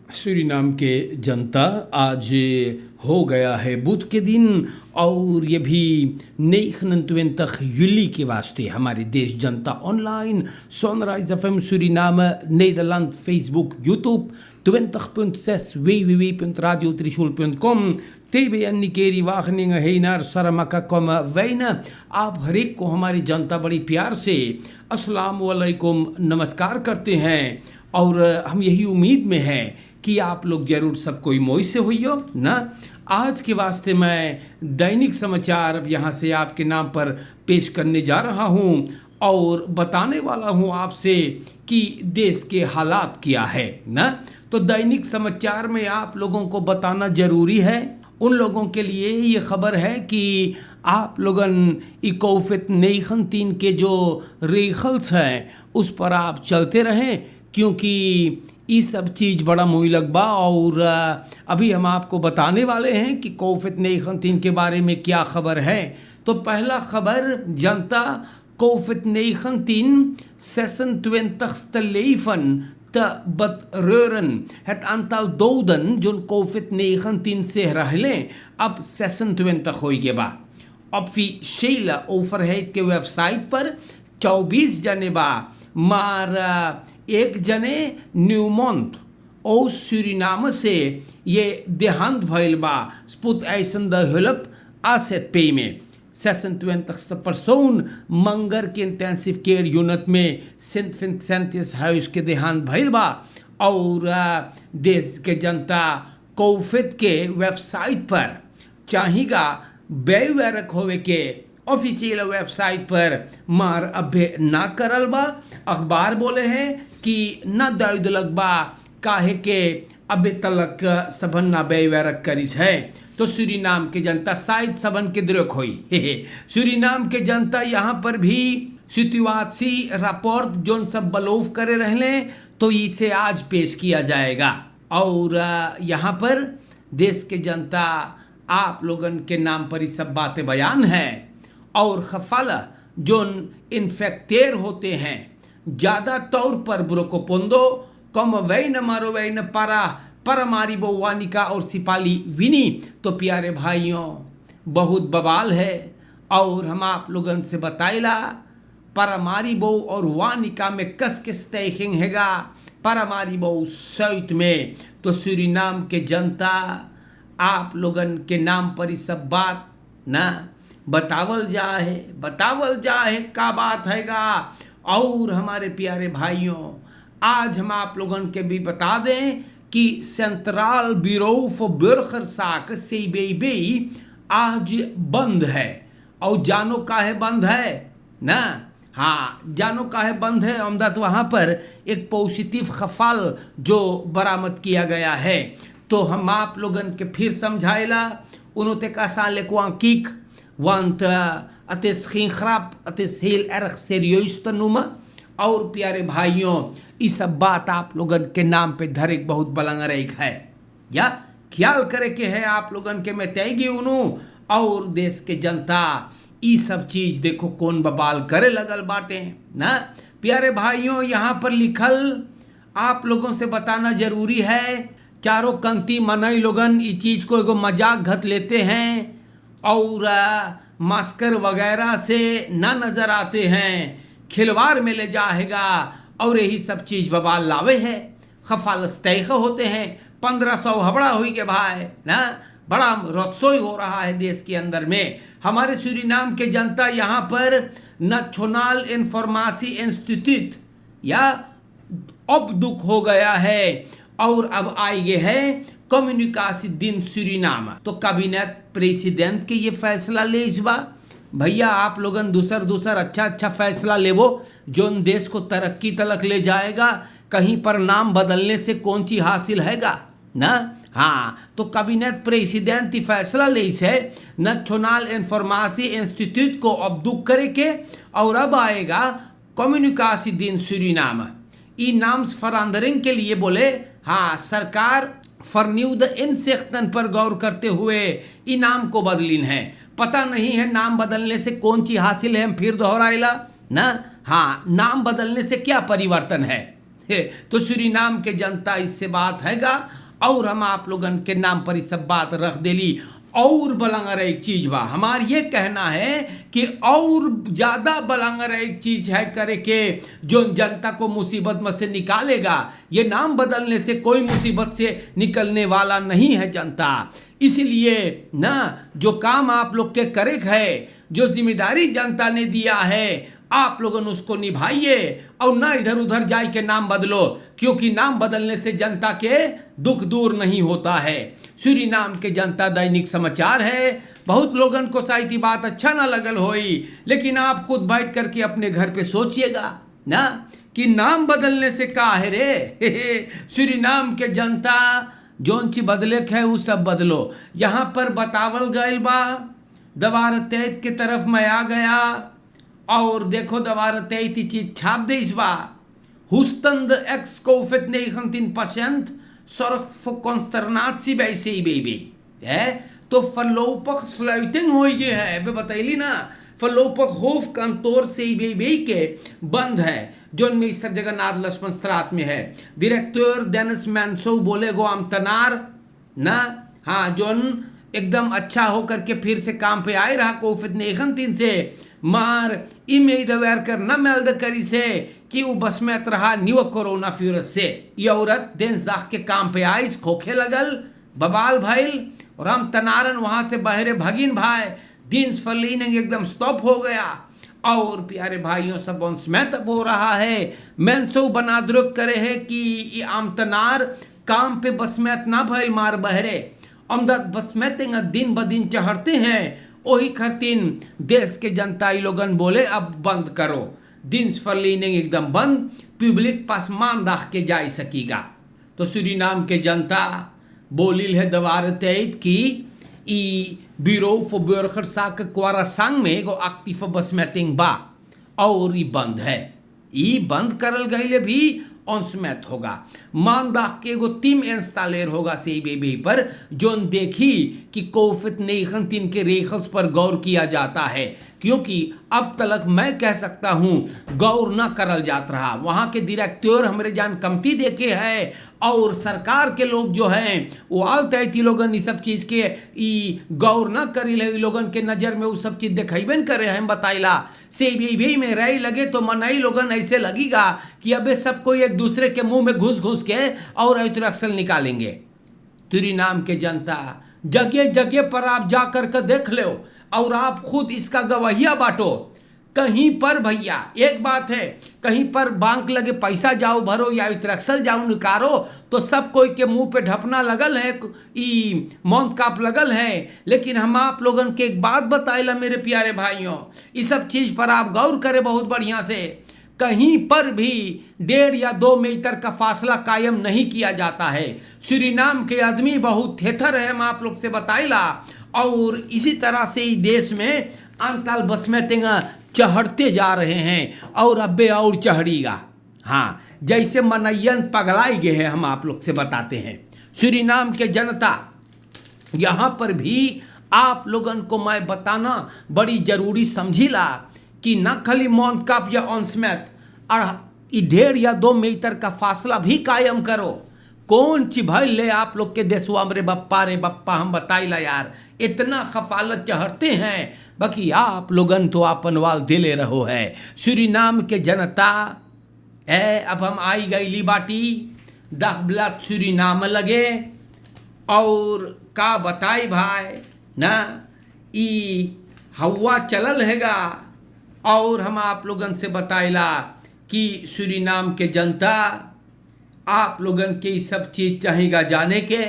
Suriname के जनता, आज हो गया है बुध के दिन और ये भी 29 juli के वास्ते हमारे देश जनता online Sunrise FM Suriname, Nederland, Facebook, YouTube 20.6 www.radiotrishul.com TBN निकेरी वागनिंग हेनार सरमका कम वैन। आप हर एक को हमारी जनता बड़ी प्यार से अस्सलाम वालेकुम नमस्कार करते हैं और हम यही उम्मीद में हैं कि आप लोग जरूर सब कोई मोई से हुई हो ना। आज के वास्ते मैं दैनिक समाचार अब यहाँ से आपके नाम पर पेश करने जा रहा हूँ और बताने वाला हूँ आपसे कि देश के हालात क्या है ना। तो दैनिक समाचार में आप लोगों को बताना जरूरी है। उन लोगों के लिए ये खबर है कि आप लोगन COVID-19 के जो रेखल्स हैं उस पर आप चलते रहें, क्योंकि ये सब चीज़ बड़ा मुइलक बा। और अभी हम आपको बताने वाले हैं कि COVID-19 के बारे में क्या खबर है। तो पहला खबर जनता COVID-19 26 leven te betreuren. Het aantal doden जो COVID-19 से रहले अब 26 हो गया बा। ऑफिशियल ओवरहेड के वेबसाइट पर 24 जने बा, मार एक जने न्यूमॉन्ट और सूरीनाम से ये देहांत भइल बा। स्पुत ऐसन द हेल्प आसेट पे में 26 परसोन मंगर के इंटेंसिव केयर यूनिट में सेंट विंसेंटियस हाउस के देहांत भइल बा। और देश के जनता कोविड के वेबसाइट पर चाहिएगा बेवरक होवे के ऑफिशियल वेबसाइट पर मार अभे ना करल बा। अखबार बोले हैं कि न दर्द बा काहे के अबे तलक सबन ना बेवरक करिस है। तो सूरीनाम के जनता शायद सबन के द्रोक होई। सूरीनाम के जनता यहाँ पर भी सितुआसी रिपोर्ट जोन सब बलोफ करे रहले तो इसे आज पेश किया जाएगा। और यहाँ पर देश के जनता आप लोगन के नाम पर ही सब बातें बयान है। और खफाला जोन इन्फेक्टेर होते हैं ज़्यादा तौर पर ब्रोकोपोंदो कम वैन मारो वैन परमारी वानिका और सिपाली विनी। तो प्यारे भाइयों बहुत बवाल है और हम आप लोगन से बताइला परमारी बो और वानिका में कस के स्टेकिंग हैगा परमारी बो सहित में। तो सूरीनाम के जनता आप लोगन के नाम पर ही सब बात ना बतावल जाए का बात हैगा। और हमारे प्यारे भाइयों आज हम आप लोगन के भी बता दें कि सेंट्रल ब्यूरो फॉर बुर्खरसाक CBB आज बंद है। और जानो काहे बंद है ना। हाँ जानो काहे बंद है। अमदात वहाँ पर एक पॉजिटिव खफाल जो बरामद किया गया है। तो हम आप लोगन के फिर समझाइला उन्होंने कहा लेकुआ kick want het is geen grap, het is heel erg serieus te noemen। और प्यारे भाइयों इस सब बात आप लोगन के नाम पे धरिक बहुत बलंगरेक है या ख्याल करे के है आप लोगन के मैं तयगी उनु। और देश के जनता ये सब चीज देखो कौन बबाल करे लगल बाटे ना। प्यारे भाइयों यहाँ पर लिखल आप लोगों से बताना जरूरी है। चारों कंती मनई लोगन इस चीज को एगो मजाक घत लेते हैं और मास्कर वगैरह से ना नजर आते हैं, खिलवाड़ में ले जाएगा और यही सब चीज बवाल लावे है। खफालस्तैख होते हैं 1500 हबड़ा हुई के भाई ना। बड़ा रत्सोई हो रहा है देश के अंदर में। हमारे सूरीनाम के जनता यहाँ पर नेशनल इन्फॉर्मेसी इंस्टीट्यूट या अब दुख हो गया है और अब आए है कम्युनिकासी दिन सूरीनाम। तो कैबिनेट प्रेसिडेंट के ये फैसला ले इस बार भैया आप लोगन दूसर अच्छा फैसला लेवो जो देश को तरक्की तलक ले जाएगा। कहीं पर नाम बदलने से कौन ची हासिल हैगा ना। हाँ तो कैबिनेट प्रेसिडेंट फैसला ले है नेशनल इन्फॉर्मेसी इंस्टीट्यूट को अब दुख करे के। और अब आएगा कम्युनिकासी दिन सूरीनाम। ई नाम फरांदरिंग के लिए बोले हाँ सरकार फरन्यूद इंसेक्टन पर गौर करते हुए इनाम को बदलिन है। पता नहीं है नाम बदलने से कौन ची हासिल है। हम फिर दोहराइला ना। हाँ नाम बदलने से क्या परिवर्तन है तो सूरीनाम के जनता इससे बात हैगा और हम आप लोगन के नाम पर इस सब बात रख देली। और बलंगर एक चीज बा, हमार ये कहना है कि और ज्यादा बलंगर एक चीज है करे के जो जनता को मुसीबत में से निकालेगा। ये नाम बदलने से कोई मुसीबत से निकलने वाला नहीं है जनता। इसलिए ना जो काम आप लोग के करे है, जो जिम्मेदारी जनता ने दिया है, आप लोगों उसको निभाइए और ना इधर उधर जाए के नाम बदलो, क्योंकि नाम बदलने से जनता के दुख दूर नहीं होता है। सूरीनाम के जनता दैनिक समाचार है। बहुत लोगन को शायद ये बात अच्छा ना लगल होई, लेकिन आप खुद बैठ करके अपने घर पे सोचिएगा ना कि नाम बदलने से का है रे। सूरीनाम के जनता जोन ची बदले है वो सब बदलो। यहाँ पर बतावल गयल बा, दवार तहत के तरफ मैं आ गया और देखो दवार तहत चीज छाप दे इस बा। Houston de ex-COVID-19-patiënt zorgt voor consternatie bij CBB. तो voorlopig sluiting हो गई है, अभी बताइली ना। voorlopig होofdkantoor CBB के बंद है, जो में सर जगन्नाथ लक्ष्मण straat में है। डायरेक्टर डेनिस मैंसो बोले गो अम्तनार ना, हाँ जोन एकदम अच्छा होकर के फिर से काम पे आए रहा कोविड-19 से, मार इमेज werker ना मेल्ड करी से कि वो बस में रहा न्यू कोरोना वायरस से। ये औरत दिनसदाख के काम पे आई, खोखे लगल, बबाल भाईल और हम तनारन वहां से बहरे भगिन भाई दिन फलीनिंग एकदम स्टॉप हो गया। और प्यारे भाइयों सब में तब हो रहा है। मैंसो बनाद्रुक करे है कि ये आमतनार काम पे बसमैत ना भइल मार बहरे अमदत बसमैत दिन ब दिन चढ़ते हैं। वही खरतीन देश के जनता लोगन बोले अब बंद करो, दिन फलीनिंग एकदम बंद, पब्लिक पासमान रख के जा सकीगा। तो सूरीनाम के जनता बोलिल है दवार तैत की ई ब्यूरो फॉर ब्यूरोक्रेसी क्वारा संग में एगो एक्टिव बसमैतिंग बा और ई बंद है। ई बंद करल गईले भी ऑनस्मैथ होगा। मान रख के एगो टीम इंस्टॉलर होगा सीबीबी पर, जोन देखी कि कोविड-19 के रेखल्स पर गौर किया जाता है, क्योंकि अब तक मैं कह सकता हूं गौर न करल जात रहा। वहां के डायरेक्टर हमरे जान कमती देखे है और सरकार के लोग जो हैं वो आलती लोगन ये सब चीज के ई गौर न करी ले, लोगन के नजर में वो सब चीज दिखाईबे करे हम बताइला। सीबीबी में रही लगे तो मनाई लोगन ऐसे लगेगा कि अबे सब कोई एक दूसरे के मुंह में घुस घुस के और अक्सल निकालेंगे। सूरीनाम के जनता जगह जगह पर आप जाकर के देख लो और आप खुद इसका गवाहिया बांटो। कहीं पर भैया एक बात है, कहीं पर बैंक लगे पैसा जाओ भरो या उत्तराखंड जाओ निकारो तो सब कोई के मुंह पे ढपना लगल है, ई मौत काप लगल है। लेकिन हम आप लोगन के एक बात बताइला मेरे प्यारे भाइयों, इस सब चीज पर आप गौर करें बहुत बढ़िया से। कहीं पर भी 1.5 या 2 मीटर का फासला कायम नहीं किया जाता है। सूरीनाम के आदमी बहुत थेथर है, हम आप लोग से बताइला। और इसी तरह से ही देश में अंतल बसमैतिंग चढ़ते जा रहे हैं और अब्बे और चढ़ेगा। हाँ, जैसे मनैयन पगलाई गए हैं, हम आप लोग से बताते हैं। सूरीनाम के जनता यहाँ पर भी आप लोगन को मैं बताना बड़ी जरूरी समझीला कि न खाली मौत काप या ऑनस्मैथ और 1.5 या 2 मीटर का फासला भी कायम करो। कौन ची भाई ले आप लोग के देशवा रे बप्पा हम बताइला यार, इतना खफालत चढ़ते हैं। बाकी आप लोगन तो अपन वाल दिले रहो है। सूरीनाम के जनता अब हम आई गई लिबाटी दखबला सूरीनाम लगे और का बताई भाई ना, ई हवा चलल हैगा। और हम आप लोगन से बताइला कि सूरीनाम के जनता आप लोगन के ये सब चीज चाहेगा जाने के,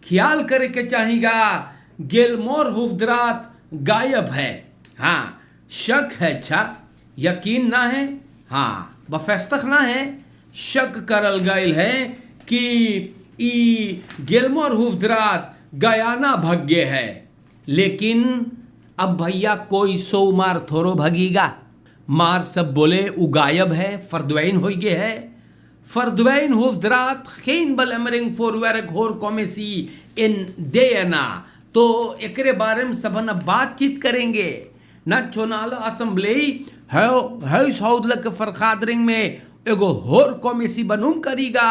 ख्याल करे के चाहेगा। गिलमोर हुफ्दरात गायब है, हाँ शक है, अच्छा यकीन ना है, हाँ बफेस्तक ना है, शक करल गयल है कि ई गिलमोर हुफ्दरात गयाना भग्य है। लेकिन अब भैया कोई सो मार थोरो भगीगा, मार सब बोले उ गायब है, फरदवैन हो गए है। फरदवैन हुफ्दरात geen belemmering voor werk hoor commissie in DNA। तो एकरे बारे में सबन बातचीत करेंगे। नाशनल असेंबली है सौदल के फरखादरिंग में एगो होर कॉमेसी बनूम करीगा।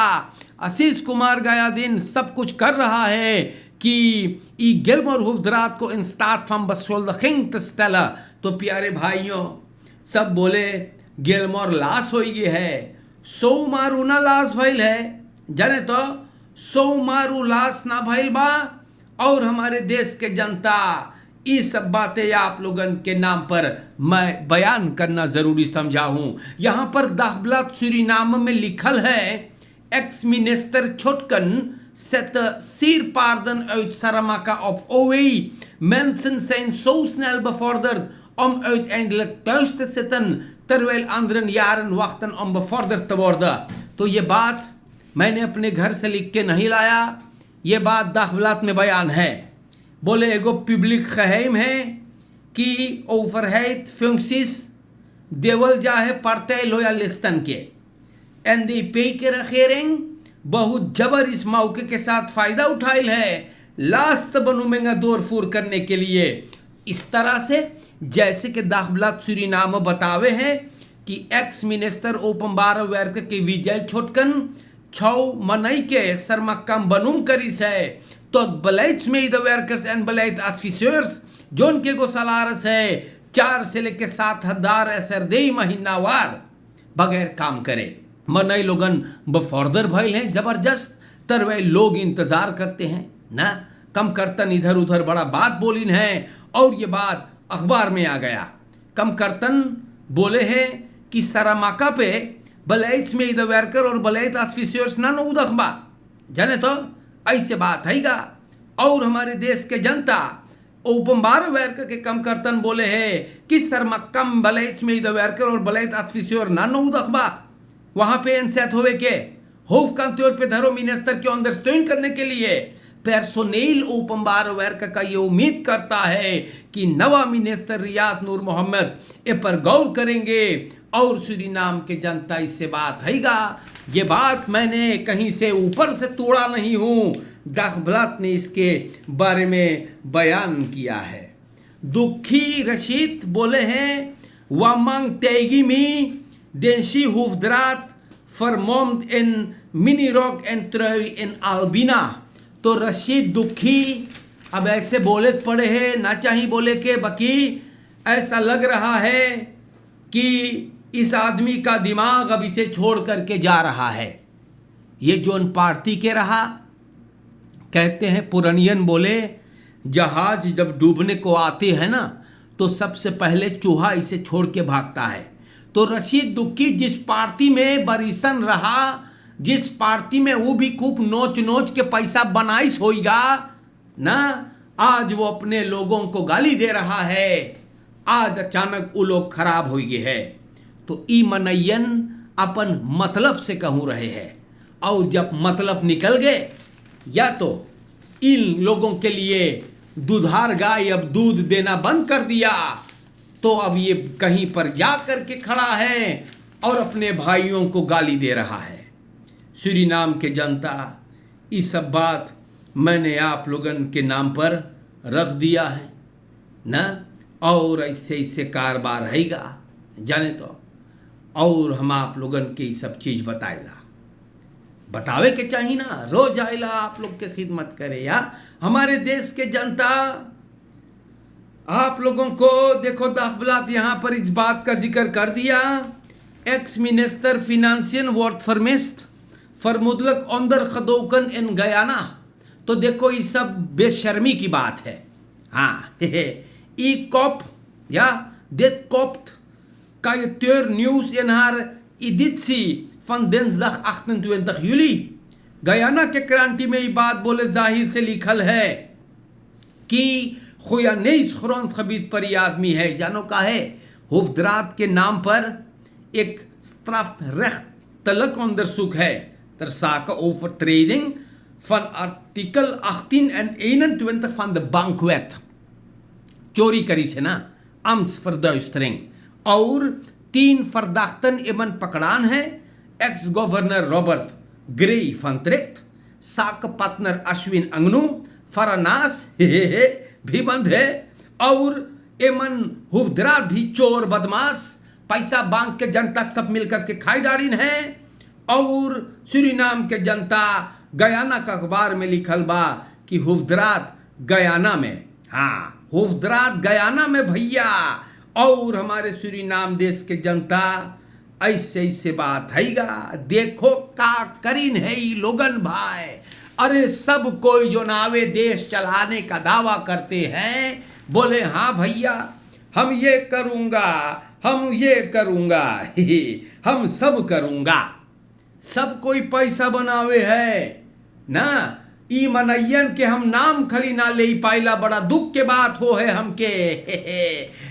आशीष कुमार गया दिन सब कुछ कर रहा है कि ई गिलमोर हुफ्दरात को इंस्टार्ट फ्रॉम बसोल्डिंग तस्तेला। तो प्यारे भाइयों सब बोले गिलमोर लाश हो गई है, सो मारू ना लाश भइल है, जाने तो सो मारू लाश ना भइल बा। और हमारे देश के जनता ये सब बातें आप लोगन के नाम पर मैं बयान करना जरूरी समझा हूं। यहां पर दाखबलात सूरीनाम में लिखल है एक्स मिनिस्टर छोटकन set zeer paarden uit Saramaka op OE. Mensen zijn zo snel bevorderd om uiteindelijk thuis te zitten, terwijl anderen jaren wachten om bevorderd te worden. तो ये बात मैंने अपने घर से लिख के नहीं लाया, ये बात दाखबलात में बयान है। बोले एगो पब्लिक geheim है कि overheid functies देवल जाए partij loyalisten के। NDP की regering बहुत जबर इस मौके के साथ फायदा उठाइल है लास्ट बनूमेंगा दौर फूर करने के लिए। इस तरह से जैसे कि दाखबलात सूरीनाम बतावे हैं कि एक्स मिनिस्टर ओपम्बार वर्क के विजय छोटकन 6 मई के सरमक्कम बनूम करीस है। तो बलैच में द वर्कर्स एंड बलैच ऑफिसर्स जोन के गो सलारस है 4 से लेके 7 हजार असरदेई महीनावार बगैर काम करे मनई लोगन बफॉर्दर भइल हैं जबरदस्त। तरवे लोग इंतजार करते हैं ना, कम करतन इधर उधर बड़ा बात बोलिन है और ये बात अखबार में आ गया। कम करतन बोले हैं कि सरामाका पे बलैच में इधर वर्कर और बलैच ऑफिसर्स ना नो उदखबा, जाने तो ऐसे बात हैगा। और हमारे देश के जनता ओपम्बार वर्कर के कम करतन बोले हैं कि सरमक्कम बलैच में इधर वर्कर और बलैच ऑफिसर ना नो उदखबा वहां पे इंसेट होवे के होफ कांतोर पे धरो मिनिस्टर के अंडरस्टैंड करने के लिए पर्सोनेल ओपम्बार वर्क का ये उम्मीद करता है कि नवा मिनिस्टर रियाद नूर मोहम्मद ए पर गौर करेंगे और सूरीनाम के जनता इससे बात हैगा। ये बात मैंने कहीं से ऊपर से तोड़ा नहीं हूं, दाखबलात ने इसके बारे में बयान किया है। दुखी रशीद बोले हैं वामंग तेगी में Densi hoefdraad vermomd in minirok en trui in Albina। तो रशीद दुखी अब ऐसे बोले पड़े हैं ना चाहिए बोले के बाकी ऐसा लग रहा है कि इस आदमी का दिमाग अब इसे छोड़ करके जा रहा है। ये जोन पार्टी के रहा कहते हैं पुरानियन बोले जहाज जब डूबने को आते हैं ना तो सबसे पहले चूहा इसे छोड़ के भागता है। तो रशीद दुखी जिस पार्टी में बरिसन रहा, जिस पार्टी में वो भी खूब नोच नोच के पैसा बनाइस होइगा ना, आज वो अपने लोगों को गाली दे रहा है। आज अचानक वो लोग खराब हो गए हैं। तो ई मनैयन अपन मतलब से कहूँ रहे हैं और जब मतलब निकल गए या तो इन लोगों के लिए दुधार गाय अब दूध देना बंद कर दिया तो अब ये कहीं पर जा कर के खड़ा है और अपने भाइयों को गाली दे रहा है। सूरीनाम के जनता ये सब बात मैंने आप लोगन के नाम पर रख दिया है ना, और ऐसे ऐसे कारोबार हैगा जाने तो, और हम आप लोगन के ये सब चीज़ बताएला बतावे के चाहिए ना, रोज आएला आप लोग के खिदमत करे या हमारे देश के जनता। आप लोगों को देखो दाखबलात यहाँ पर इस बात का जिक्र कर दिया एक्स मिनिस्टर फिनांशियन वर्ड फर्मिस्ट फरमुदलक अंदर खदोकन इन गयाना। तो देखो ये सब बेशर्मी की बात है। हाँ ई कॉप या dit kopt kan je teur nieuws in haar editie van dinsdag 28 juli। Guyana के क्रांति में ये बात बोले जाहिर से लिखल है कि खुया नेस खुरंत खबीत पर यह आदमी है जानो का है हुफ्दरात के नाम पर एक strafrecht तलक onderzoek है ter zake overtreding van artikel 18 en 21 van de bankwet। चोरी करी से ना ambtsverduistering और 3 verdachten इमन पकड़ान है x governor Robert grey van Tricht, साक पार्टनर अश्विन अंगनू, फरानास भी बंद है और एमन हुफ्दरात भी चोर बदमाश पैसा बांग के जनता सब मिलकर के खाई डारिन है। और सूरीनाम के जनता गयाना का अखबार में लिखल बा कि हुफ्दरात गयाना में, हाँ हुफ्दरात गयाना में भैया। और हमारे सूरीनाम देश के जनता ऐसे ऐसे बात हैगा, देखो का करीन है ये लोगन भाई। अरे सब कोई जो नावे देश चलाने का दावा करते हैं, बोले हाँ भैया हम ये करूँगा, हम ये करूँगा, हम सब करूँगा। सब कोई पैसा बनावे है ना, ई मनैयन के हम नाम खली ना ले पाइला, बड़ा दुख के बात हो है हमके।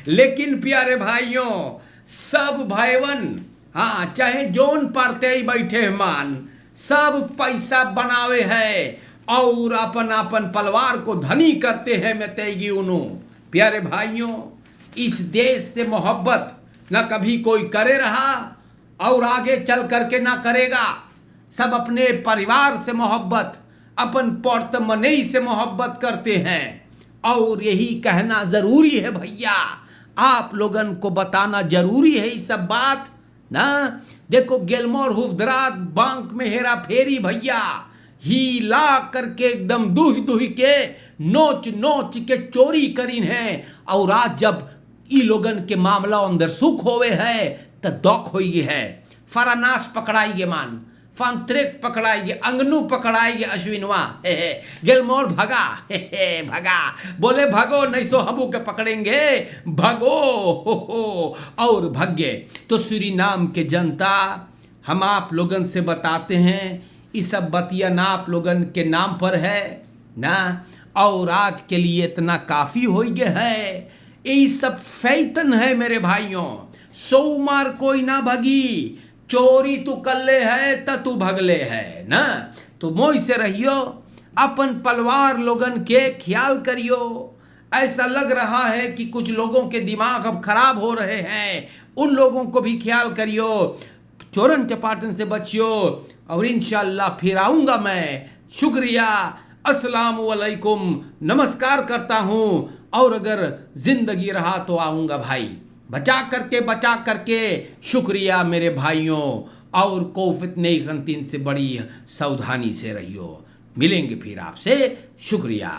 लेकिन प्यारे भाइयों, सब भाईवन, हाँ चाहे जोन पढ़ते ही बैठे मान, सब पैसा बनावे है और अपन अपन परिवार को धनी करते हैं। मैं तेगी उनु प्यारे भाइयों, इस देश से मोहब्बत न कभी कोई करे रहा और आगे चल करके ना करेगा। सब अपने परिवार से मोहब्बत, अपन पोर्तमनई से मोहब्बत करते हैं। और यही कहना जरूरी है भैया, आप लोगन को बताना जरूरी है ये सब बात ना। देखो गिलमोर हुफ्दरात बैंक में हेरा फेरी भैया, ही ला करके एकदम दुही दुही के नोच नोच के चोरी करीन है। और आज जब ई लोगन के मामला अंदर सुख होवे है तो दौख होई है। फरानास पकड़ाइए मान, फांत्रेक पकड़ाइए, अंगनू पकड़ाइए, अश्विनवा गिलमोर भगा, भगा, बोले भगो नहीं तो हमू के पकड़ेंगे, भगो और भगे। तो सूरीनाम के जनता, हम आप लोगन से बताते हैं ये सब बतिया ना आप लोगन के नाम पर है ना। और आज के लिए इतना काफ़ी हो गया है। ये सब फैतन है मेरे भाइयों, सोमार कोई ना भगी, चोरी तू कल्ले है त तू भगले है ना। तो मोई से रहियो, अपन परिवार लोगन के ख्याल करियो। ऐसा लग रहा है कि कुछ लोगों के दिमाग अब खराब हो रहे हैं, उन लोगों को भी ख्याल करियो, चोरन चपाटन से बचियो। और इंशाअल्लाह फिर आऊँगा मैं। शुक्रिया, अस्सलाम वालेकुम, नमस्कार करता हूँ। और अगर जिंदगी रहा तो आऊँगा भाई, बचा करके। शुक्रिया मेरे भाइयों। और कोविड-19 से बड़ी सावधानी से रहियो। मिलेंगे फिर आपसे। शुक्रिया।